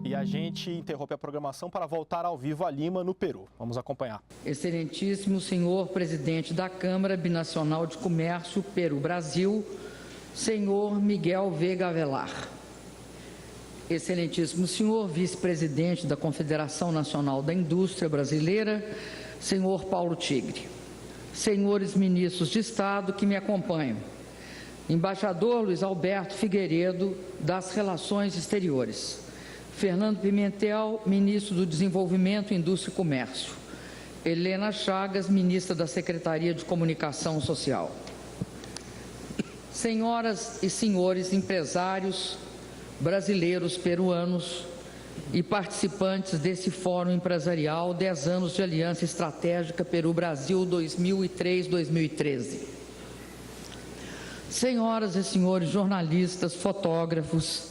E a gente interrompe a programação para voltar ao vivo a Lima, no Peru. Vamos acompanhar. Excelentíssimo senhor presidente da Câmara Binacional de Comércio Peru-Brasil, senhor Miguel Vega Avelar. Excelentíssimo senhor vice-presidente da Confederação Nacional da Indústria Brasileira, senhor Paulo Tigre. Senhores ministros de Estado que me acompanham. Embaixador Luiz Alberto Figueiredo, das Relações Exteriores. Fernando Pimentel, ministro do Desenvolvimento, Indústria e Comércio. Helena Chagas, ministra da Secretaria de Comunicação Social. Senhoras e senhores empresários brasileiros, peruanos e participantes desse Fórum Empresarial 10 anos de Aliança Estratégica Peru-Brasil 2003-2013. Senhoras e senhores jornalistas, fotógrafos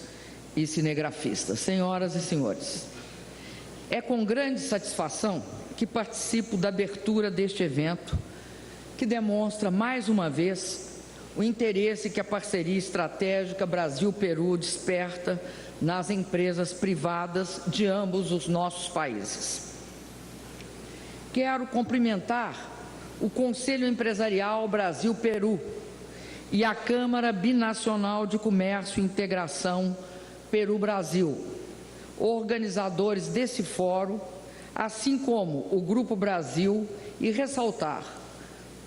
e cinegrafistas, senhoras e senhores, é com grande satisfação que participo da abertura deste evento, que demonstra mais uma vez o interesse que a parceria estratégica Brasil-Peru desperta nas empresas privadas de ambos os nossos países. Quero cumprimentar o Conselho Empresarial Brasil-Peru e a Câmara Binacional de Comércio e Integração Peru-Brasil, organizadores desse fórum, assim como o Grupo Brasil, e ressaltar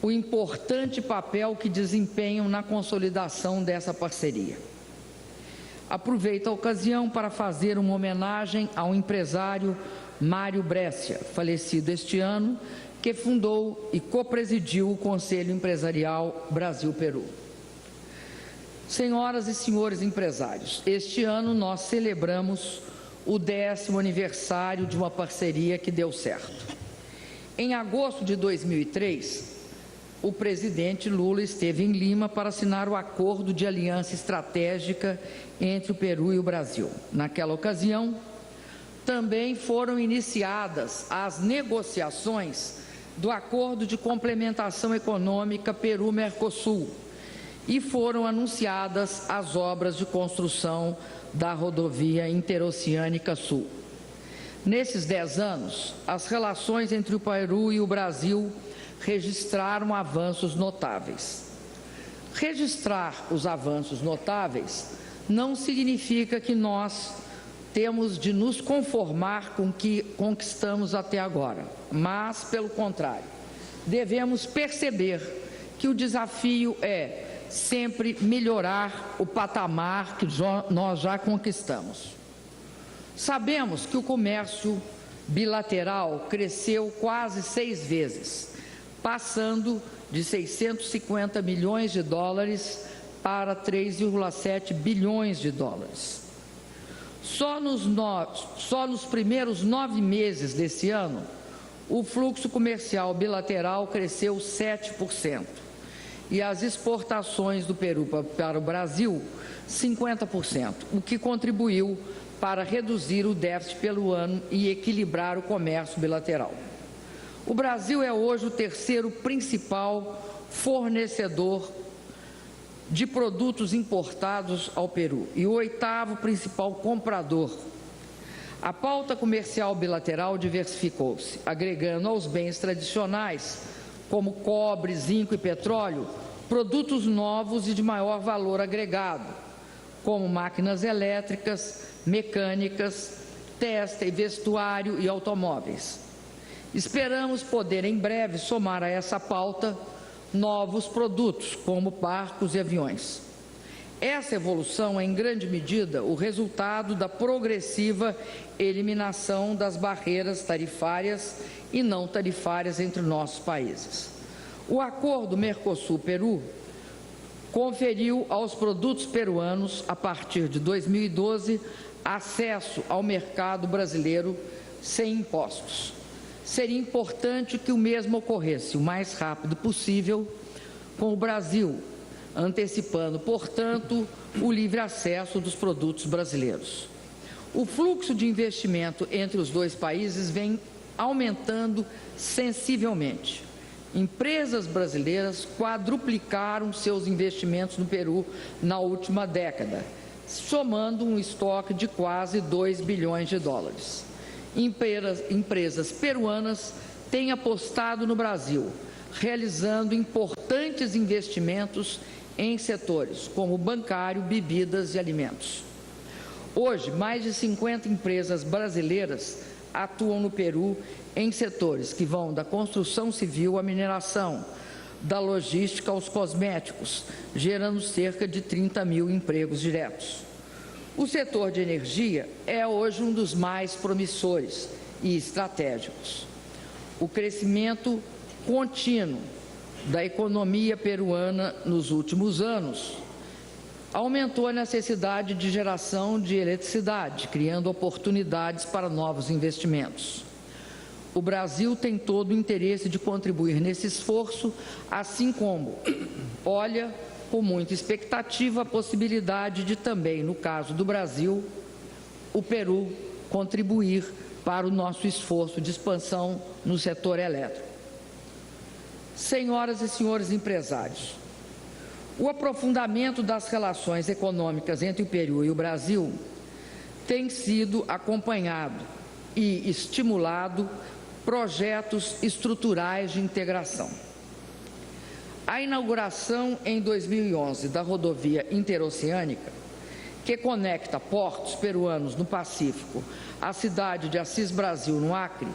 o importante papel que desempenham na consolidação dessa parceria. Aproveito a ocasião para fazer uma homenagem ao empresário Mário Brescia, falecido este ano, que fundou e copresidiu o Conselho Empresarial Brasil-Peru. Senhoras e senhores empresários, este ano nós celebramos o 10º aniversário de uma parceria que deu certo. Em agosto de 2003, o presidente Lula esteve em Lima para assinar o Acordo de Aliança Estratégica entre o Peru e o Brasil. Naquela ocasião, também foram iniciadas as negociações do Acordo de Complementação Econômica Peru-Mercosul, e foram anunciadas as obras de construção da rodovia Interoceânica Sul. Nesses 10 anos, as relações entre o Peru e o Brasil registraram avanços notáveis. Registrar os avanços notáveis não significa que nós temos de nos conformar com o que conquistamos até agora, mas, pelo contrário, devemos perceber que o desafio é sempre melhorar o patamar que nós já conquistamos. Sabemos que o comércio bilateral cresceu quase 6 vezes, passando de 650 milhões de dólares para 3,7 bilhões de dólares. Só nos primeiros 9 meses desse ano, o fluxo comercial bilateral cresceu 7%. E as exportações do Peru para o Brasil, 50%, o que contribuiu para reduzir o déficit pelo ano e equilibrar o comércio bilateral. O Brasil é hoje o 3º principal fornecedor de produtos importados ao Peru e o 8º principal comprador. A pauta comercial bilateral diversificou-se, agregando aos bens tradicionais, como cobre, zinco e petróleo, produtos novos e de maior valor agregado, como máquinas elétricas, mecânicas, têxtil, vestuário e automóveis. Esperamos poder em breve somar a essa pauta novos produtos, como barcos e aviões. Essa evolução é, em grande medida, o resultado da progressiva eliminação das barreiras tarifárias e não tarifárias entre nossos países. O acordo Mercosul-Peru conferiu aos produtos peruanos, a partir de 2012, acesso ao mercado brasileiro sem impostos. Seria importante que o mesmo ocorresse o mais rápido possível com o Brasil, antecipando, portanto, o livre acesso dos produtos brasileiros. O fluxo de investimento entre os dois países vem aumentando sensivelmente. Empresas brasileiras quadruplicaram seus investimentos no Peru na última década, somando um estoque de quase 2 bilhões de dólares. Empresas peruanas têm apostado no Brasil, realizando importantes investimentos em setores como bancário, bebidas e alimentos. Hoje, mais de 50 empresas brasileiras atuam no Peru em setores que vão da construção civil à mineração, da logística aos cosméticos, gerando cerca de 30 mil empregos diretos. O setor de energia é hoje um dos mais promissores e estratégicos. O crescimento contínuo da economia peruana nos últimos anos aumentou a necessidade de geração de eletricidade, criando oportunidades para novos investimentos. O Brasil tem todo o interesse de contribuir nesse esforço, assim como olha com muita expectativa a possibilidade de também, no caso do Brasil, o Peru contribuir para o nosso esforço de expansão no setor elétrico. Senhoras e senhores empresários, o aprofundamento das relações econômicas entre o Peru e o Brasil tem sido acompanhado e estimulado projetos estruturais de integração. A inauguração em 2011 da rodovia interoceânica, que conecta portos peruanos no Pacífico à cidade de Assis Brasil, no Acre,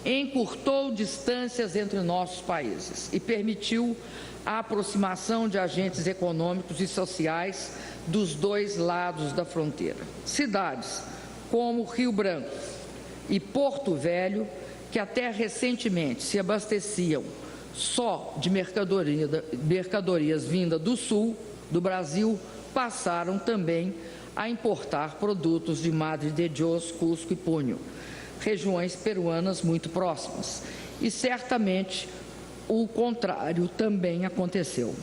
encurtou distâncias entre nossos países e permitiu a aproximação de agentes econômicos e sociais dos dois lados da fronteira. Cidades como Rio Branco e Porto Velho, que até recentemente se abasteciam só de mercadorias vindas do sul do Brasil, passaram também a importar produtos de Madre de Dios, Cusco e Puno, regiões peruanas muito próximas. E certamente o contrário também aconteceu.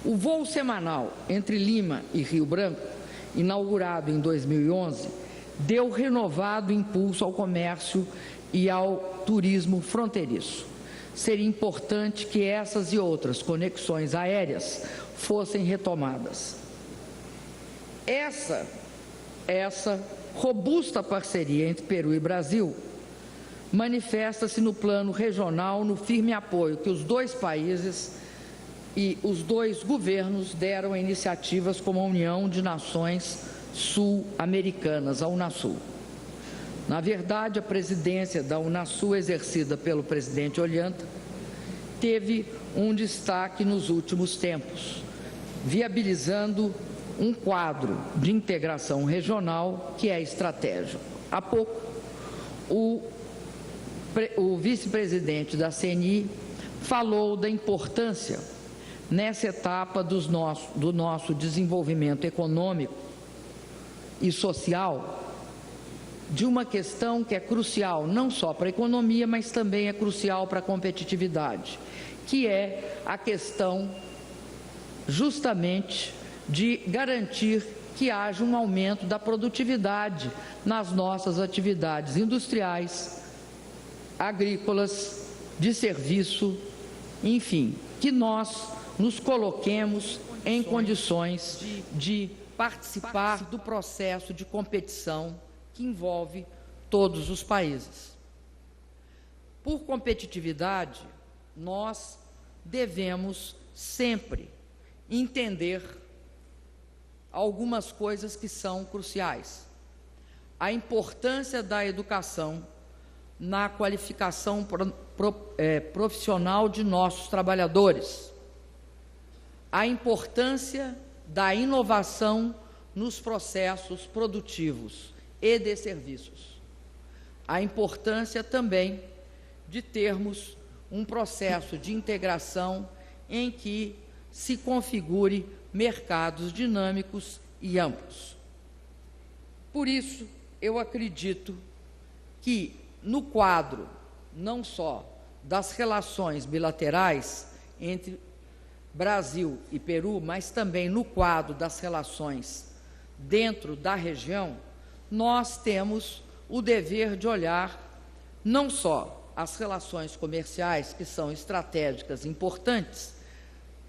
O voo semanal entre Lima e Rio Branco, inaugurado em 2011, deu renovado impulso ao comércio e ao turismo fronteiriço. Seria importante que essas e outras conexões aéreas fossem retomadas. Essa robusta parceria entre Peru e Brasil manifesta-se no plano regional, no firme apoio que os dois países e os dois governos deram a iniciativas como a União de Nações Sul-Americanas, a Unasul. Na verdade, a presidência da Unasul, exercida pelo presidente Ollanta, teve um destaque nos últimos tempos, viabilizando um quadro de integração regional que é estratégico. Há pouco, o vice-presidente da CNI falou da importância, nessa etapa do nosso desenvolvimento econômico e social, de uma questão que é crucial não só para a economia, mas também é crucial para a competitividade, que é a questão justamente de garantir que haja um aumento da produtividade nas nossas atividades industriais, agrícolas, de serviço, enfim, que nós nos coloquemos em condições de participar do processo de competição que envolve todos os países. Por competitividade, nós devemos sempre entender algumas coisas que são cruciais. A importância da educação na qualificação profissional de nossos trabalhadores. A importância da inovação nos processos produtivos e de serviços. A importância também de termos um processo de integração em que se configure mercados dinâmicos e amplos. Por isso, eu acredito que, no quadro não só das relações bilaterais entre Brasil e Peru, mas também no quadro das relações dentro da região, nós temos o dever de olhar não só as relações comerciais, que são estratégicas importantes,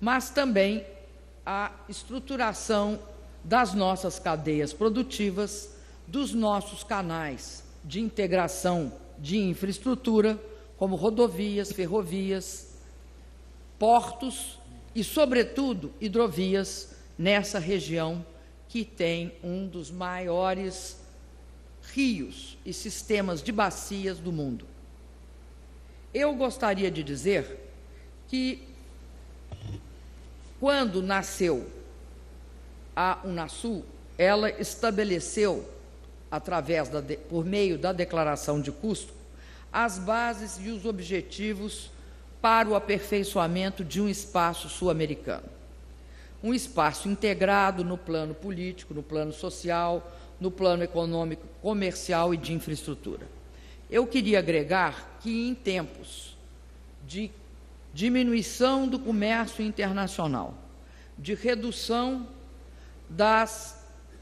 mas também a estruturação das nossas cadeias produtivas, dos nossos canais de integração de infraestrutura, como rodovias, ferrovias, portos e, sobretudo, hidrovias nessa região que tem um dos maiores rios e sistemas de bacias do mundo. Eu gostaria de dizer que, quando nasceu a Unasul, ela estabeleceu, por meio da declaração de custo, as bases e os objetivos para o aperfeiçoamento de um espaço sul-americano. Um espaço integrado no plano político, no plano social, no plano econômico, comercial e de infraestrutura. Eu queria agregar que, em tempos de diminuição do comércio internacional, de redução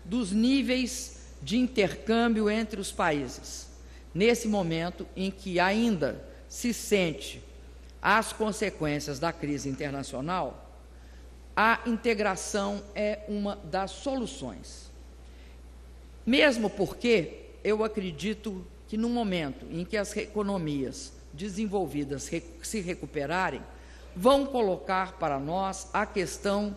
dos níveis de intercâmbio entre os países, nesse momento em que ainda se sente as consequências da crise internacional, a integração é uma das soluções. Mesmo porque eu acredito que, no momento em que as economias desenvolvidas se recuperarem, vão colocar para nós a questão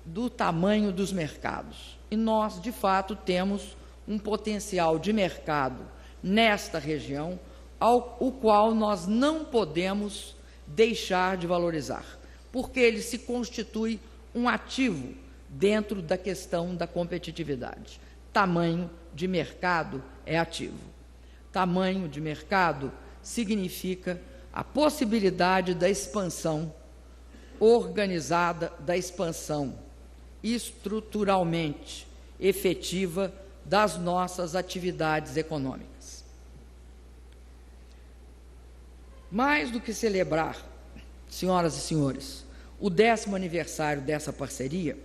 do tamanho dos mercados. E nós, de fato, temos um potencial de mercado nesta região, o qual nós não podemos deixar de valorizar, porque ele se constitui um ativo dentro da questão da competitividade. Tamanho de mercado é ativo. Tamanho de mercado significa a possibilidade da expansão organizada, da expansão estruturalmente efetiva das nossas atividades econômicas. Mais do que celebrar, senhoras e senhores, o 10º aniversário dessa parceria,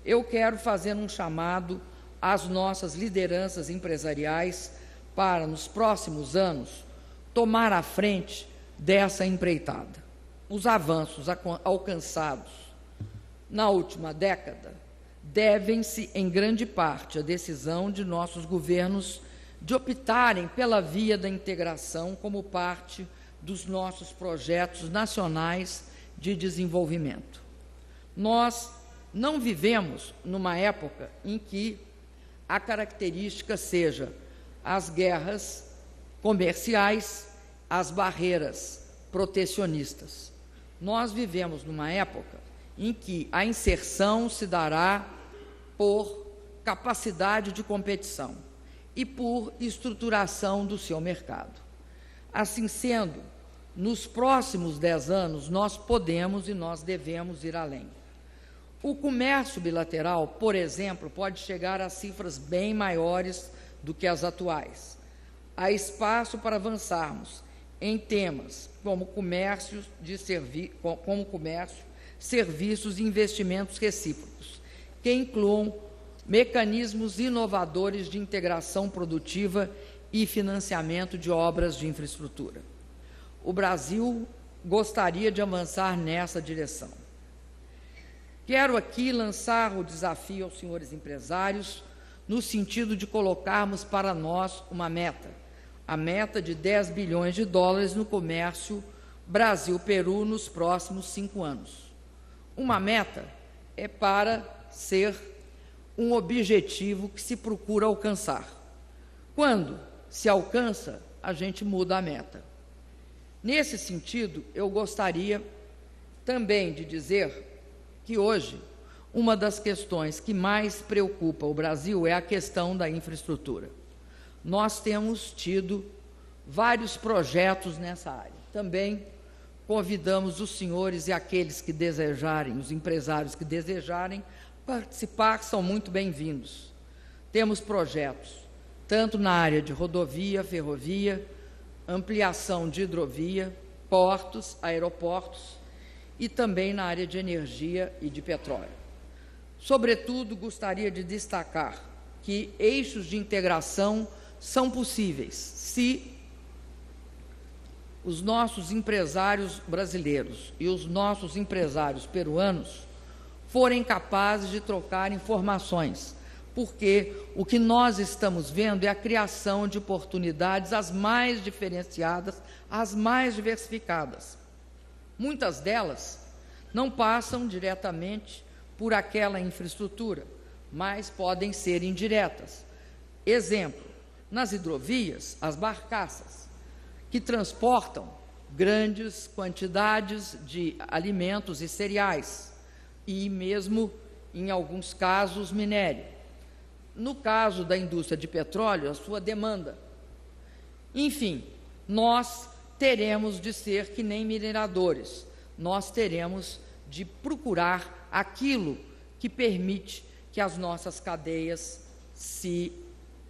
eu quero fazer um chamado às nossas lideranças empresariais para, nos próximos anos, tomar a frente dessa empreitada. Os avanços alcançados na última década devem-se, em grande parte, à decisão de nossos governos de optarem pela via da integração como parte dos nossos projetos nacionais de desenvolvimento. Nós não vivemos numa época em que a característica seja as guerras comerciais, as barreiras protecionistas. Nós vivemos numa época em que a inserção se dará por capacidade de competição e por estruturação do seu mercado. Assim sendo, nos próximos 10 anos, nós podemos e nós devemos ir além. O comércio bilateral, por exemplo, pode chegar a cifras bem maiores do que as atuais. Há espaço para avançarmos em temas como comércio, serviços e investimentos recíprocos, que incluam mecanismos inovadores de integração produtiva e financiamento de obras de infraestrutura. O Brasil gostaria de avançar nessa direção. Quero aqui lançar o desafio aos senhores empresários, no sentido de colocarmos para nós uma meta, a meta de 10 bilhões de dólares no comércio Brasil-Peru nos próximos 5 anos. Uma meta é para ser um objetivo que se procura alcançar. Quando se alcança, a gente muda a meta. Nesse sentido, eu gostaria também de dizer que hoje uma das questões que mais preocupa o Brasil é a questão da infraestrutura. Nós temos tido vários projetos nessa área. Também convidamos os senhores e aqueles que desejarem, os empresários que desejarem participar, são muito bem-vindos. Temos projetos, tanto na área de rodovia, ferrovia, ampliação de hidrovia, portos, aeroportos e também na área de energia e de petróleo. Sobretudo, gostaria de destacar que eixos de integração são possíveis se os nossos empresários brasileiros e os nossos empresários peruanos forem capazes de trocar informações, porque o que nós estamos vendo é a criação de oportunidades as mais diferenciadas, as mais diversificadas. Muitas delas não passam diretamente por aquela infraestrutura, mas podem ser indiretas. Exemplo, nas hidrovias, as barcaças, que transportam grandes quantidades de alimentos e cereais, e mesmo, em alguns casos, minério. No caso da indústria de petróleo, a sua demanda. Enfim, nós teremos de ser que nem mineradores, nós teremos de procurar aquilo que permite que as nossas cadeias se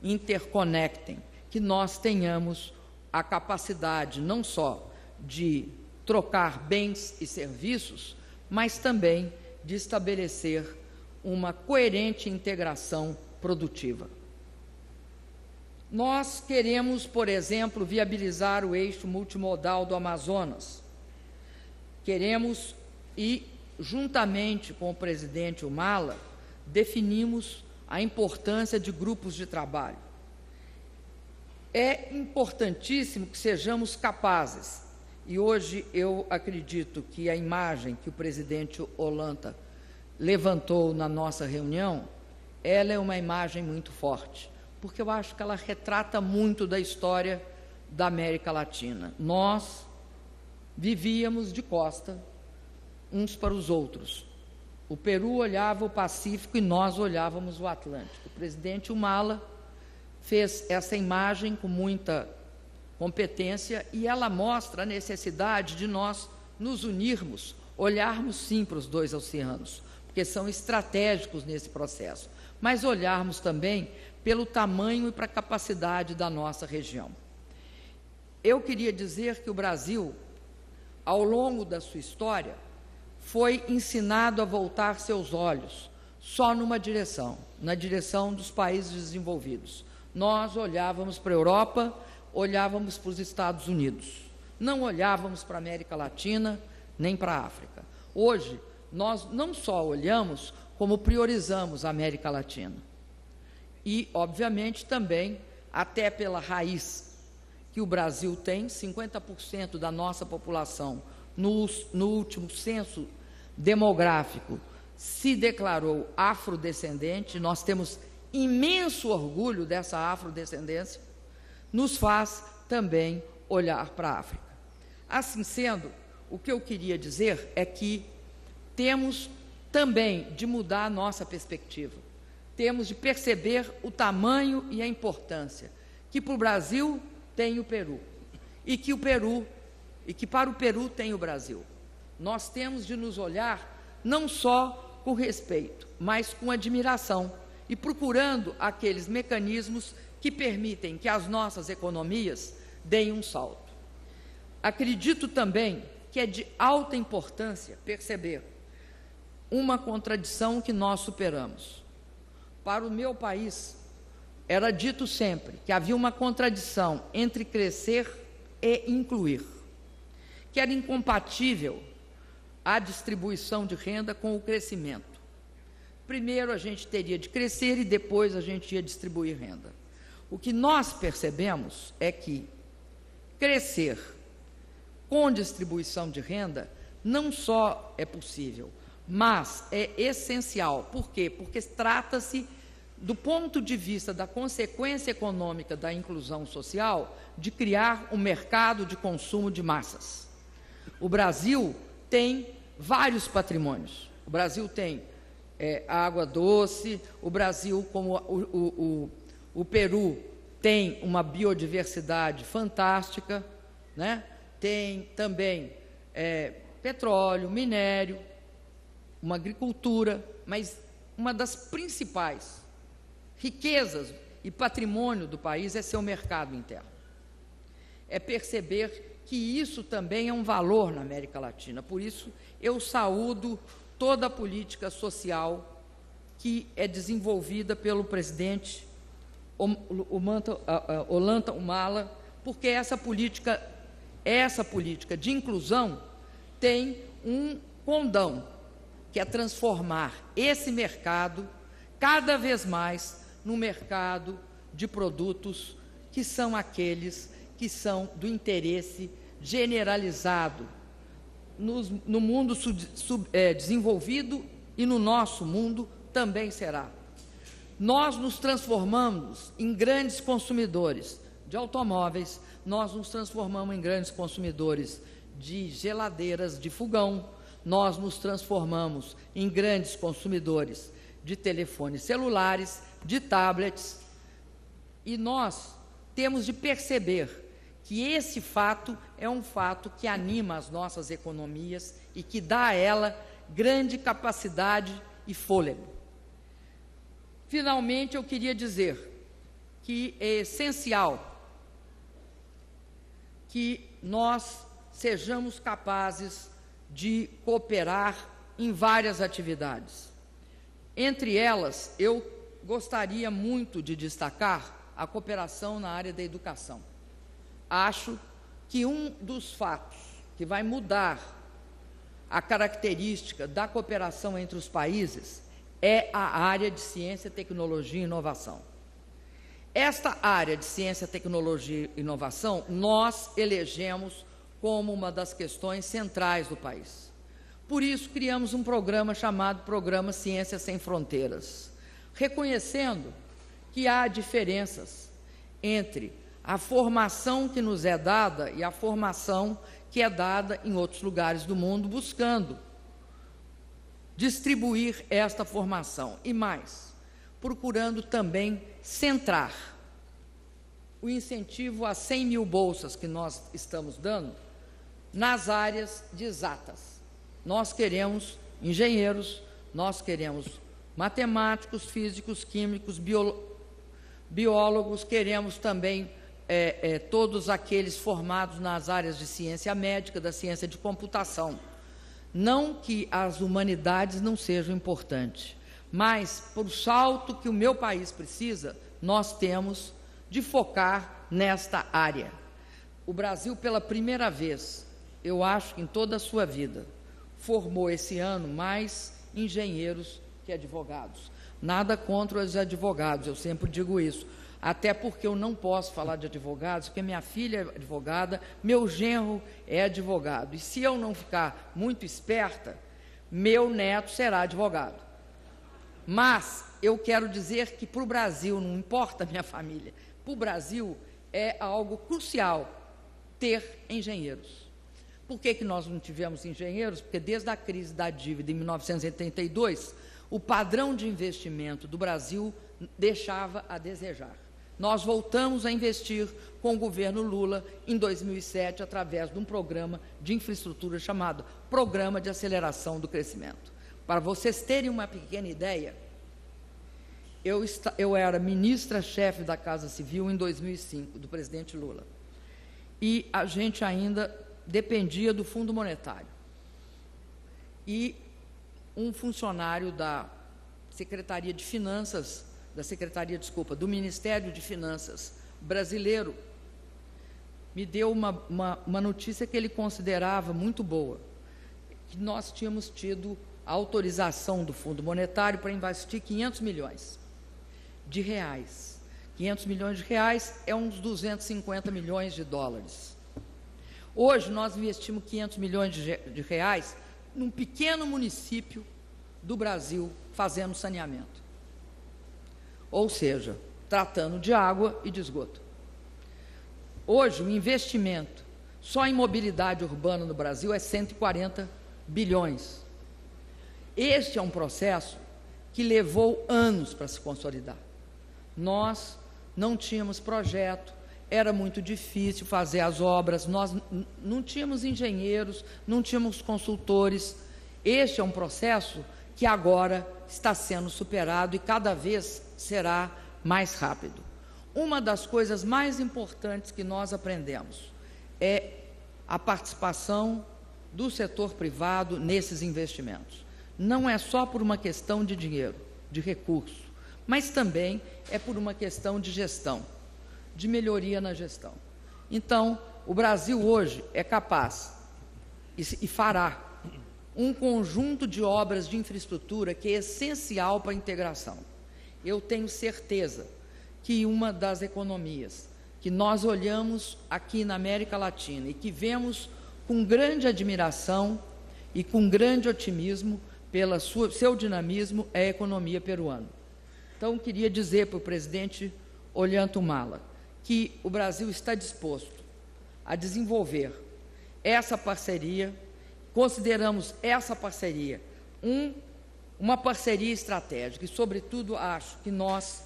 interconectem, que nós tenhamos a capacidade não só de trocar bens e serviços, mas também de estabelecer uma coerente integração produtiva. Nós queremos, por exemplo, viabilizar o eixo multimodal do Amazonas. Queremos e, juntamente com o presidente Humala, definimos a importância de grupos de trabalho. É importantíssimo que sejamos capazes, e hoje eu acredito que a imagem que o presidente Hollande levantou na nossa reunião, ela é uma imagem muito forte, porque eu acho que ela retrata muito da história da América Latina. Nós vivíamos de costa uns para os outros. O Peru olhava o Pacífico e nós olhávamos o Atlântico. O presidente Humala fez essa imagem com muita competência e ela mostra a necessidade de nós nos unirmos, olharmos sim para os dois oceanos, porque são estratégicos nesse processo, mas olharmos também pelo tamanho e para a capacidade da nossa região. Eu queria dizer que o Brasil, ao longo da sua história, foi ensinado a voltar seus olhos só numa direção, na direção dos países desenvolvidos. Nós olhávamos para a Europa, olhávamos para os Estados Unidos, não olhávamos para a América Latina, nem para a África. Hoje, nós não só olhamos, como priorizamos a América Latina. E, obviamente, também, até pela raiz que o Brasil tem, 50% da nossa população, no último censo demográfico, se declarou afrodescendente. Nós temos imenso orgulho dessa afrodescendência, nos faz também olhar para a África. Assim sendo, o que eu queria dizer é que temos também de mudar a nossa perspectiva, temos de perceber o tamanho e a importância que para o Brasil tem o Peru, e que para o Peru tem o Brasil. Nós temos de nos olhar não só com respeito, mas com admiração, e procurando aqueles mecanismos que permitem que as nossas economias deem um salto. Acredito também que é de alta importância perceber uma contradição que nós superamos. Para o meu país, era dito sempre que havia uma contradição entre crescer e incluir, que era incompatível a distribuição de renda com o crescimento. Primeiro a gente teria de crescer e depois a gente ia distribuir renda. O que nós percebemos é que crescer com distribuição de renda não só é possível, mas é essencial. Por quê? Porque trata-se, do ponto de vista da consequência econômica da inclusão social, de criar um mercado de consumo de massas. O Brasil tem vários patrimônios. O Brasil tem água doce, o Brasil, como o Peru, tem uma biodiversidade fantástica, né? Tem também petróleo, minério, uma agricultura, mas uma das principais riquezas e patrimônio do país é seu mercado interno. É perceber que isso também é um valor na América Latina. Por isso, eu saúdo toda a política social que é desenvolvida pelo presidente Ollanta Humala, porque essa política essa política de inclusão tem um condão, que é transformar esse mercado cada vez mais no mercado de produtos que são aqueles que são do interesse generalizado no mundo desenvolvido e no nosso mundo também será. Nós nos transformamos em grandes consumidores de automóveis, nós nos transformamos em grandes consumidores de geladeiras de fogão, nós nos transformamos em grandes consumidores de telefones celulares, de tablets, e nós temos de perceber que esse fato é um fato que anima as nossas economias e que dá a ela grande capacidade e fôlego. Finalmente, eu queria dizer que é essencial que nós sejamos capazes de cooperar em várias atividades. Entre elas, eu gostaria muito de destacar a cooperação na área da educação. Acho que um dos fatos que vai mudar a característica da cooperação entre os países é a área de ciência, tecnologia e inovação. Esta área de ciência, tecnologia e inovação, nós elegemos como uma das questões centrais do país. Por isso, criamos um programa chamado Programa Ciência Sem Fronteiras, reconhecendo que há diferenças entre a formação que nos é dada e a formação que é dada em outros lugares do mundo, buscando distribuir esta formação e mais, procurando também centrar o incentivo a 100 mil bolsas que nós estamos dando nas áreas de exatas. Nós queremos engenheiros, nós queremos matemáticos, físicos, químicos, biólogos, queremos também todos aqueles formados nas áreas de ciência médica, da ciência de computação. Não que as humanidades não sejam importantes, mas, por salto que o meu país precisa, nós temos de focar nesta área. O Brasil, pela primeira vez, eu acho que em toda a sua vida, formou esse ano mais engenheiros que advogados. Nada contra os advogados, eu sempre digo isso. Até porque eu não posso falar de advogados, porque minha filha é advogada, meu genro é advogado. E se eu não ficar muito esperta, meu neto será advogado. Mas eu quero dizer que para o Brasil, não importa a minha família, para o Brasil é algo crucial ter engenheiros. Por que nós não tivemos engenheiros? Porque desde a crise da dívida em 1982, o padrão de investimento do Brasil deixava a desejar. Nós voltamos a investir com o governo Lula em 2007, através de um programa de infraestrutura chamado Programa de Aceleração do Crescimento. Para vocês terem uma pequena ideia, eu era ministra-chefe da Casa Civil em 2005, do presidente Lula. E a gente ainda dependia do Fundo Monetário. E um funcionário da Secretaria de Finanças, do Ministério de Finanças brasileiro, me deu uma notícia que ele considerava muito boa, que nós tínhamos tido a autorização do Fundo Monetário para investir 500 milhões de reais. 500 milhões de reais é uns 250 milhões de dólares. Hoje, nós investimos 500 milhões de reais num pequeno município do Brasil, fazendo saneamento. Ou seja, tratando de água e de esgoto. Hoje, o investimento só em mobilidade urbana no Brasil é 140 bilhões. Este é um processo que levou anos para se consolidar. Nós não tínhamos projeto, era muito difícil fazer as obras, nós não tínhamos engenheiros, não tínhamos consultores. Este é um processo que agora está sendo superado e cada vez será mais rápido. Uma das coisas mais importantes que nós aprendemos é a participação do setor privado nesses investimentos. Não é só por uma questão de dinheiro, de recurso, mas também é por uma questão de gestão, de melhoria na gestão. Então, o Brasil hoje é capaz e fará um conjunto de obras de infraestrutura que é essencial para a integração. Eu tenho certeza que uma das economias que nós olhamos aqui na América Latina e que vemos com grande admiração e com grande otimismo pelo seu dinamismo é a economia peruana. Então, queria dizer para o presidente Ollanta Humala que o Brasil está disposto a desenvolver essa parceria. Consideramos essa parceria uma parceria estratégica e, sobretudo, acho que nós,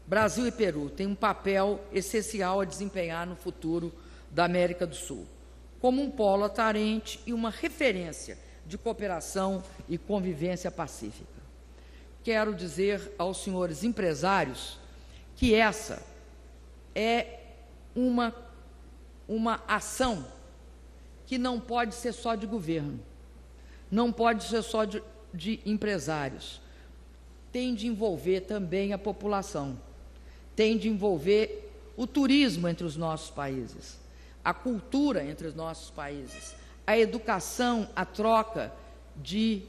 Brasil e Peru, tem um papel essencial a desempenhar no futuro da América do Sul, como um polo atraente e uma referência de cooperação e convivência pacífica. Quero dizer aos senhores empresários que essa é uma ação que não pode ser só de governo, não pode ser só de empresários, tem de envolver também a população, tem de envolver o turismo entre os nossos países, a cultura entre os nossos países, a educação, a troca de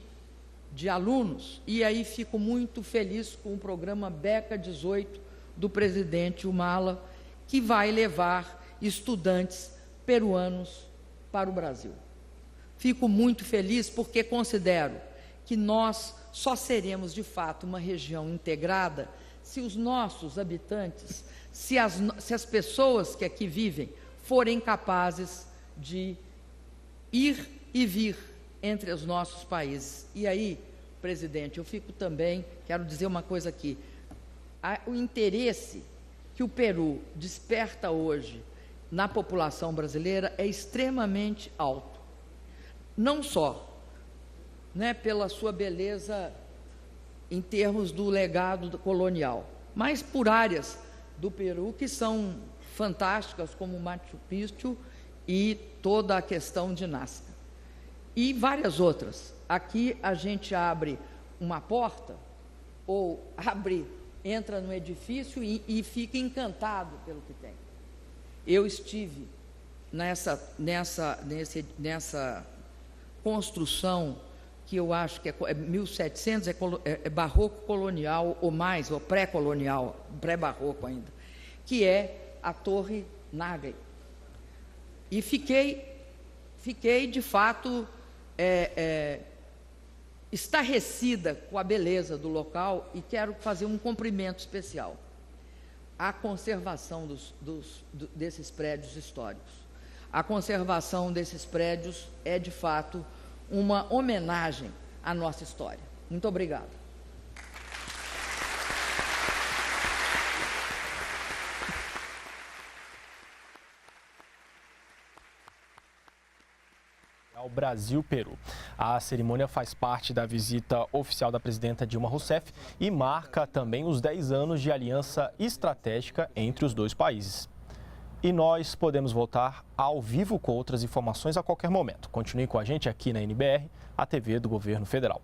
alunos. E aí fico muito feliz com o programa Beca 18 do presidente Humala, que vai levar estudantes peruanos para o Brasil. Fico muito feliz porque considero que nós só seremos de fato uma região integrada se os nossos habitantes, se as pessoas que aqui vivem forem capazes de ir e vir entre os nossos países. E aí, presidente, eu fico também, quero dizer uma coisa aqui, o interesse que o Peru desperta hoje na população brasileira é extremamente alto. Não só pela sua beleza em termos do legado colonial, mas por áreas do Peru que são fantásticas, como Machu Picchu e toda a questão de Nazca. E várias outras. Aqui a gente abre uma porta, ou entra no edifício e fica encantado pelo que tem. Eu estive nessa construção, que eu acho que é 1700, é barroco colonial ou mais, ou pré-colonial, pré-barroco ainda, que é a Torre Nagli. E fiquei de fato estarrecida com a beleza do local e quero fazer um cumprimento especial à conservação desses prédios históricos. A conservação desses prédios é, de fato, uma homenagem à nossa história. Muito obrigada. Ao Brasil-Peru. A cerimônia faz parte da visita oficial da presidenta Dilma Rousseff e marca também os 10 anos de aliança estratégica entre os dois países. E nós podemos voltar ao vivo com outras informações a qualquer momento. Continue com a gente aqui na NBR, a TV do Governo Federal.